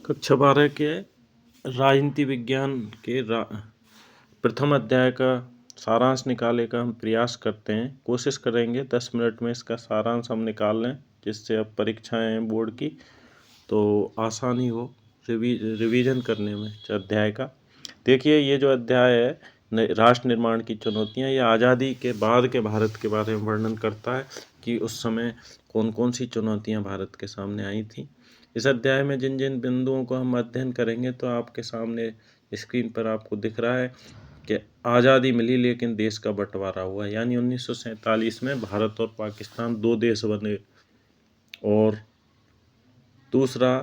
कक्षा 12 के राजनीति विज्ञान के प्रथम अध्याय का सारांश निकालने का हम प्रयास करते हैं। कोशिश करेंगे 10 मिनट में इसका सारांश हम निकाल लें, जिससे अब परीक्षाएं हैं बोर्ड की तो आसानी हो रिवीजन करने में अध्याय का। देखिए, ये जो अध्याय है राष्ट्र निर्माण की चुनौतियां, ये आज़ादी के बाद के भारत के बारे में वर्णन करता है कि उस समय कौन कौन सी चुनौतियां भारत के सामने आई थी। इस अध्याय में जिन जिन बिंदुओं को हम अध्ययन करेंगे तो आपके सामने स्क्रीन पर आपको दिख रहा है कि आज़ादी मिली लेकिन देश का बंटवारा हुआ, यानी 1947 में भारत और पाकिस्तान दो देश बने। और दूसरा,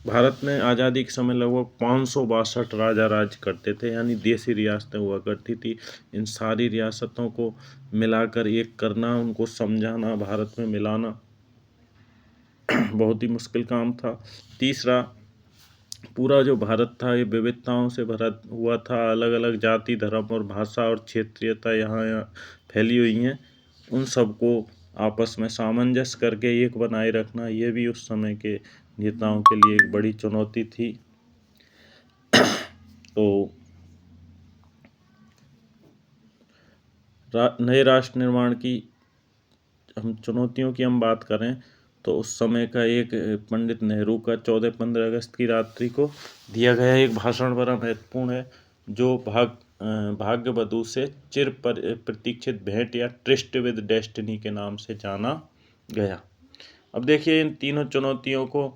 भारत में आज़ादी के समय लगभग 562 राजा राज करते थे, यानी देसी रियासतें हुआ करती थी। इन सारी रियासतों को मिलाकर एक करना, उनको समझाना, भारत में मिलाना बहुत ही मुश्किल काम था। तीसरा, पूरा जो भारत था ये विविधताओं से भरा हुआ था। अलग अलग जाति, धर्म और भाषा और क्षेत्रीयता यहाँ फैली हुई हैं। उन सबको आपस में सामंजस्य करके एक बनाए रखना, ये भी उस समय के नेताओं के लिए एक बड़ी चुनौती थी। तो नए राष्ट्र निर्माण की हम चुनौतियों की हम बात करें तो उस समय का एक पंडित नेहरू का 14-15 अगस्त की रात्रि को दिया गया एक भाषण बड़ा महत्वपूर्ण है, जो भाग्य बधू से चिर प्रतीक्षित भेंट या ट्रिस्ट विद डेस्टिनी के नाम से जाना गया। अब देखिए, इन तीनों चुनौतियों को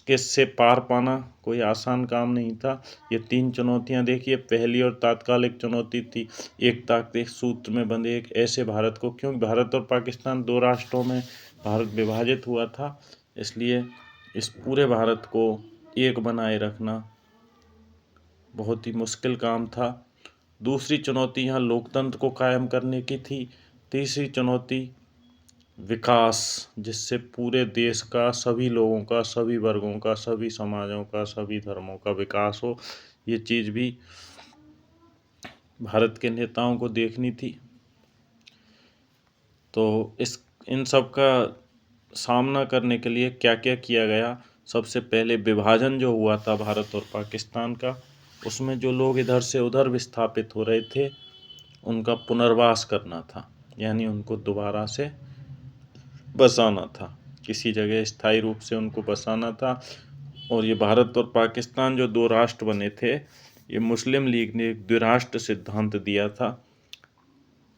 किससे पार पाना कोई आसान काम नहीं था। ये तीन चुनौतियां देखिए, पहली और तात्कालिक चुनौती थी एकता के सूत्र में बंधे एक ऐसे भारत को, क्योंकि भारत और पाकिस्तान दो राष्ट्रों में भारत विभाजित हुआ था, इसलिए इस पूरे भारत को एक बनाए रखना बहुत ही मुश्किल काम था। दूसरी चुनौती यहाँ लोकतंत्र को कायम करने की थी। तीसरी चुनौती विकास, जिससे पूरे देश का, सभी लोगों का, सभी वर्गों का, सभी समाजों का, सभी धर्मों का विकास हो, ये चीज़ भी भारत के नेताओं को देखनी थी। तो इन सब का सामना करने के लिए क्या क्या किया गया। सबसे पहले विभाजन जो हुआ था भारत और पाकिस्तान का, उसमें जो लोग इधर से उधर विस्थापित हो रहे थे उनका पुनर्वास करना था, यानी उनको दोबारा से बसाना था, किसी जगह स्थायी रूप से उनको बसाना था। और ये भारत और पाकिस्तान जो दो राष्ट्र बने थे, ये मुस्लिम लीग ने एक द्विराष्ट्र सिद्धांत दिया था।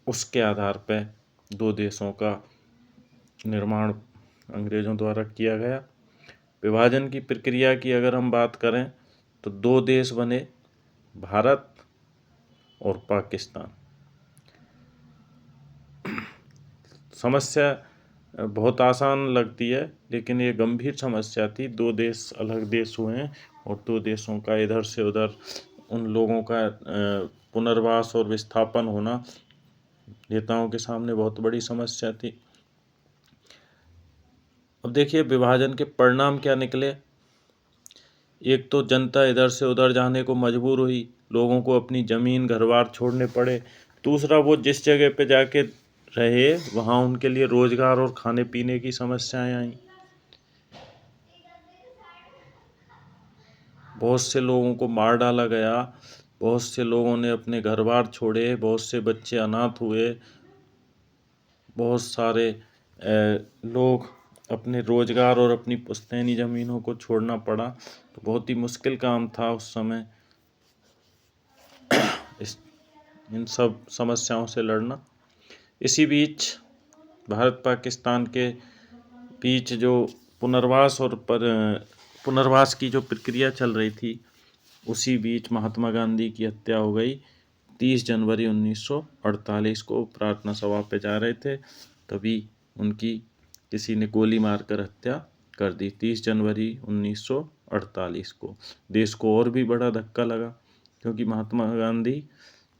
उसके आधार पर दो देशों का निर्माण अंग्रेज़ों द्वारा किया गया। विभाजन की प्रक्रिया की अगर हम बात करें तो दो देश बने, भारत और पाकिस्तान। समस्या बहुत आसान लगती है, लेकिन ये गंभीर समस्या थी। दो देश अलग देश हुए हैं और दो देशों का इधर से उधर उन लोगों का पुनर्वास और विस्थापन होना नेताओं के सामने बहुत बड़ी समस्या थी। अब देखिए, विभाजन के परिणाम क्या निकले। एक तो जनता इधर से उधर जाने को मजबूर हुई, लोगों को अपनी ज़मीन घर बार छोड़ने पड़े। दूसरा, वो जिस जगह पे जाके रहे वहाँ उनके लिए रोजगार और खाने पीने की समस्याएं आई। बहुत से लोगों को मार डाला गया, बहुत से लोगों ने अपने घर बार छोड़े, बहुत से बच्चे अनाथ हुए, बहुत सारे लोग अपने रोजगार और अपनी पुश्तैनी ज़मीनों को छोड़ना पड़ा। तो बहुत ही मुश्किल काम था उस समय इन सब समस्याओं से लड़ना। इसी बीच भारत पाकिस्तान के बीच जो पुनर्वास की जो प्रक्रिया चल रही थी, उसी बीच महात्मा गांधी की हत्या हो गई। 30 जनवरी 1948 को प्रार्थना सभा पे जा रहे थे, तभी उनकी किसी ने गोली मारकर हत्या कर दी। 30 जनवरी 1948 को देश को और भी बड़ा धक्का लगा, क्योंकि महात्मा गांधी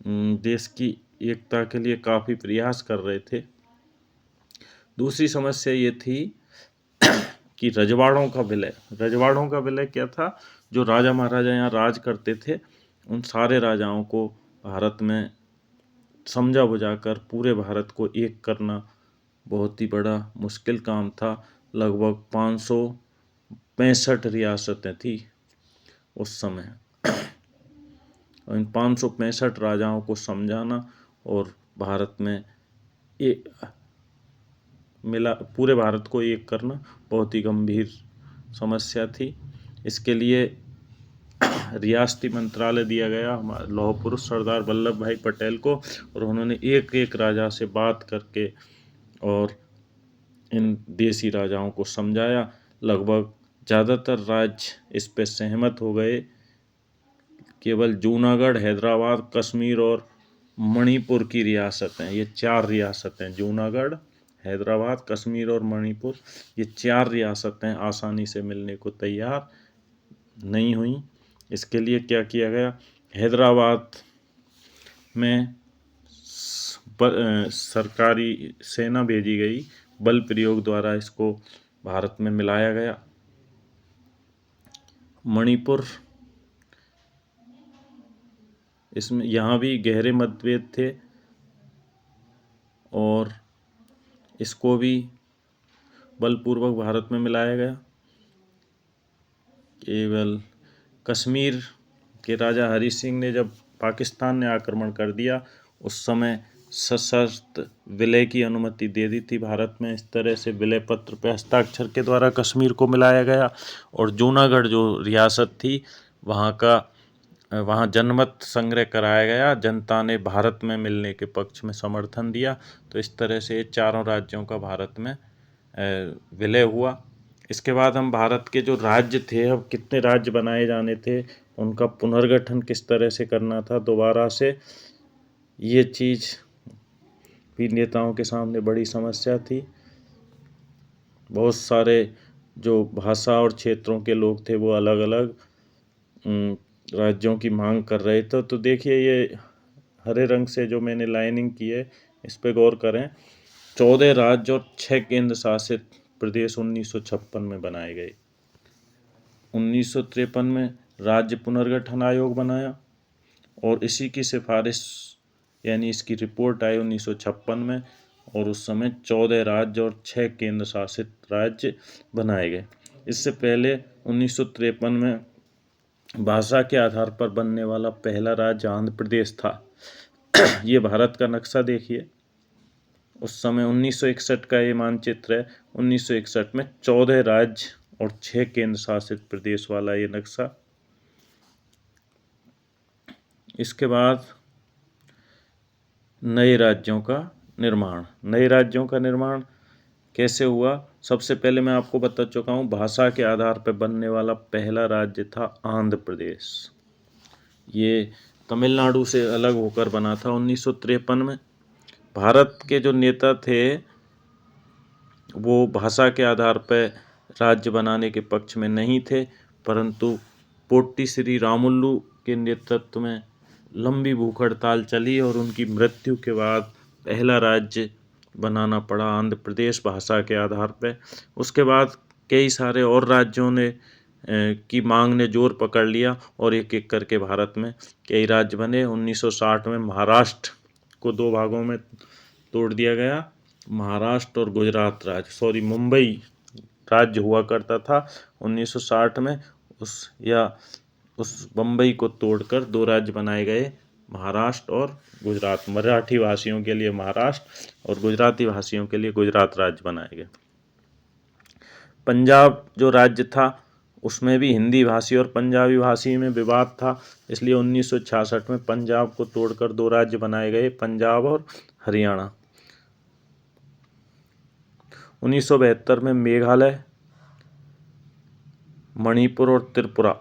देश की एकता के लिए काफ़ी प्रयास कर रहे थे। दूसरी समस्या ये थी कि रजवाड़ों का विलय क्या था। जो राजा महाराजा यहाँ राज करते थे, उन सारे राजाओं को भारत में समझा बुझाकर पूरे भारत को एक करना बहुत ही बड़ा मुश्किल काम था। लगभग 565 रियासतें थी उस समय। इन 565 राजाओं को समझाना और भारत में एक मिला, पूरे भारत को एक करना बहुत ही गंभीर समस्या थी। इसके लिए रियासती मंत्रालय दिया गया हमारे लौह पुरुष सरदार वल्लभ भाई पटेल को, और उन्होंने एक एक राजा से बात करके और इन देसी राजाओं को समझाया। लगभग ज़्यादातर राज्य इस पे सहमत हो गए। केवल जूनागढ़, हैदराबाद, कश्मीर और मणिपुर की रियासतें, ये 4 रियासतें, जूनागढ़, हैदराबाद, कश्मीर और मणिपुर, ये 4 रियासतें आसानी से मिलने को तैयार नहीं हुई। इसके लिए क्या किया गया, हैदराबाद में सरकारी सेना भेजी गई, बल प्रयोग द्वारा इसको भारत में मिलाया गया। मणिपुर, इसमें यहाँ भी गहरे मतभेद थे और इसको भी बलपूर्वक भारत में मिलाया गया। केवल कश्मीर के राजा हरि सिंह ने, जब पाकिस्तान ने आक्रमण कर दिया, उस समय सशर्त विलय की अनुमति दे दी थी भारत में। इस तरह से विलय पत्र पर हस्ताक्षर के द्वारा कश्मीर को मिलाया गया। और जूनागढ़ जो रियासत थी, वहाँ जनमत संग्रह कराया गया, जनता ने भारत में मिलने के पक्ष में समर्थन दिया। तो इस तरह से 4 राज्यों का भारत में विलय हुआ। इसके बाद हम भारत के जो राज्य थे, अब कितने राज्य बनाए जाने थे, उनका पुनर्गठन किस तरह से करना था दोबारा से, ये चीज़ भी नेताओं के सामने बड़ी समस्या थी। बहुत सारे जो भाषा और क्षेत्रों के लोग थे वो अलग अलग राज्यों की मांग कर रहे थे। तो देखिए, ये हरे रंग से जो मैंने लाइनिंग की है, इस पे गौर करें। 14 राज्य और 6 केंद्र शासित प्रदेश 1956 में बनाए गए। 1953 में राज्य पुनर्गठन आयोग बनाया और इसी की सिफारिश यानी इसकी रिपोर्ट आई 1956 में, और उस समय 14 राज्य और 6 केंद्र शासित राज्य बनाए गए। इससे पहले 1953 में भाषा के आधार पर बनने वाला पहला राज्य आंध्र प्रदेश था। ये भारत का नक्शा देखिए, उस समय 1961 का ये मानचित्र है। 1961 में 14 राज्य और 6 केंद्र शासित प्रदेश वाला ये नक्शा। इसके बाद नए राज्यों का निर्माण। नए राज्यों का निर्माण कैसे हुआ? सबसे पहले मैं आपको बता चुका हूँ, भाषा के आधार पर बनने वाला पहला राज्य था आंध्र प्रदेश। ये तमिलनाडु से अलग होकर बना था 1953 में। भारत के जो नेता थे वो भाषा के आधार पर राज्य बनाने के पक्ष में नहीं थे, परंतु पोट्टी श्री रामुलु के नेतृत्व में लंबी भूख हड़ताल चली और उनकी मृत्यु के बाद पहला राज्य बनाना पड़ा आंध्र प्रदेश भाषा के आधार पर। उसके बाद कई सारे और राज्यों ने की मांग ने जोर पकड़ लिया और एक एक करके भारत में कई राज्य बने। 1960 में महाराष्ट्र को 2 भागों में तोड़ दिया गया। महाराष्ट्र और गुजरात राज्य, मुंबई राज्य हुआ करता था 1960 में। उस बम्बई को तोड़कर 2 राज्य बनाए गए, महाराष्ट्र और गुजरात। मराठी भाषियों के लिए महाराष्ट्र और गुजराती भाषियों के लिए गुजरात राज्य बनाए गए। पंजाब जो राज्य था उसमें भी हिंदी भाषी और पंजाबी भाषी में विवाद था, इसलिए 1966 में पंजाब को तोड़कर 2 राज्य बनाए गए, पंजाब और हरियाणा। 1972 में मेघालय, मणिपुर और त्रिपुरा,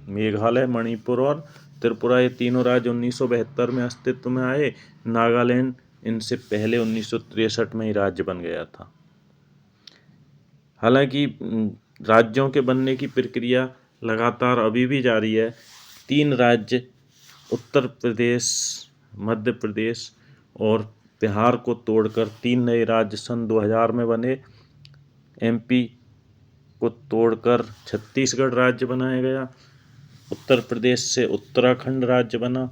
मेघालय, मणिपुर और त्रिपुरा, ये तीनों राज्य 1972 में अस्तित्व में आए। नागालैंड इनसे पहले 1963 में ही राज्य बन गया था। हालांकि राज्यों के बनने की प्रक्रिया लगातार अभी भी जारी है। 3 राज्य उत्तर प्रदेश, मध्य प्रदेश और बिहार को तोड़कर 3 नए राज्य सन 2000 में बने। एमपी को तोड़कर छत्तीसगढ़ राज्य बनाया गया, उत्तर प्रदेश से उत्तराखंड राज्य बना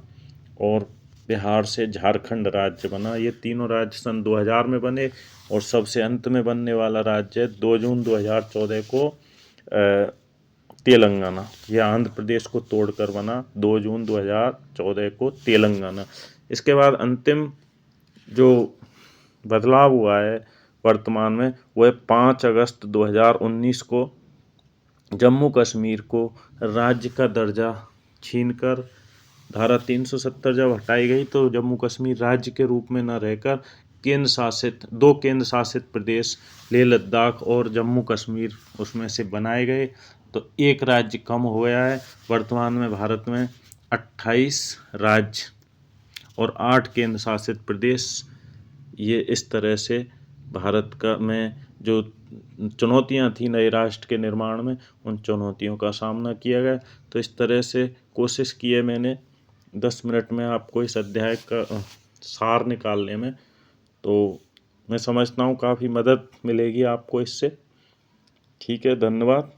और बिहार से झारखंड राज्य बना। ये तीनों राज्य सन 2000 में बने और सबसे अंत में बनने वाला राज्य 2 जून 2014 को तेलंगाना। यह आंध्र प्रदेश को तोड़कर बना 2 जून 2014 को तेलंगाना। इसके बाद अंतिम जो बदलाव हुआ है वर्तमान में वो है 5 अगस्त 2019 को जम्मू कश्मीर को राज्य का दर्जा छीनकर धारा 370 जब हटाई गई तो जम्मू कश्मीर राज्य के रूप में न रहकर दो केंद्र शासित प्रदेश लेह लद्दाख और जम्मू कश्मीर उसमें से बनाए गए। तो एक राज्य कम हो गया है। वर्तमान में भारत में 28 राज्य और 8 केंद्र शासित प्रदेश। ये इस तरह से भारत का में जो चुनौतियां थी नए राष्ट्र के निर्माण में, उन चुनौतियों का सामना किया गया। तो इस तरह से कोशिश की है मैंने 10 मिनट में आपको इस अध्याय का सार निकालने में। तो मैं समझता हूँ काफ़ी मदद मिलेगी आपको इससे। ठीक है, धन्यवाद।